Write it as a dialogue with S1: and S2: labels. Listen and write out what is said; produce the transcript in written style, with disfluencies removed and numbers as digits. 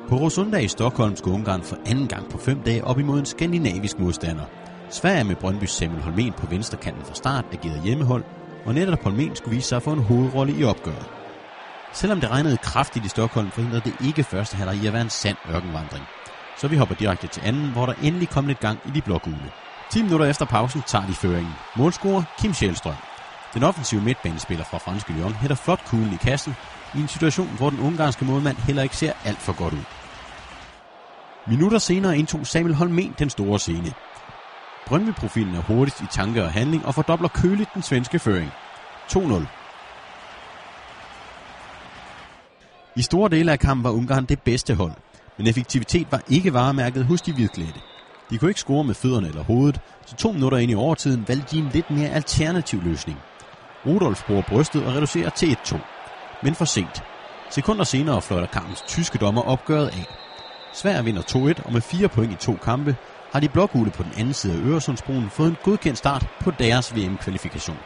S1: På Råsunda i Stockholm skulle Ungarn for anden gang på 5 dage op imod en skandinavisk modstander. Sverige med Brøndbys Samuel Holmén på venstrekanten fra start agerede hjemmehold, og netop Holmén skulle vise sig for en hovedrolle i opgøret. Selvom det regnede kraftigt i Stockholm, forhindrede det ikke første halvleg i at være en sand ørkenvandring. Så vi hopper direkte til anden, hvor der endelig kom lidt gang i de blågule. 10 minutter efter pausen tager de føringen. Målscorer Kim Källström. Den offensive midtbanespiller fra franske Lyon hætter flot kuglen i kassen i en situation, hvor den ungarske målmand heller ikke ser alt for godt ud. Minutter senere indtog Samuel Holmén den store scene. Brøndby-profilen er hurtigst i tanke og handling og fordobler køligt den svenske føring. 2-0. I store dele af kampen var Ungarn det bedste hold, men effektivitet var ikke varemærket hos de hvidklædte. De kunne ikke score med fødderne eller hovedet, så 2 minutter ind i overtiden valgte de en lidt mere alternativ løsning. Rudolf bruger brystet og reducerer til 1-2, men for sent. Sekunder senere fløjter kampens tyske dommer opgøret af. Sverige vinder 2-1, og med 4 point i 2 kampe har de blågule på den anden side af Øresundsbroen fået en godkendt start på deres VM-kvalifikation.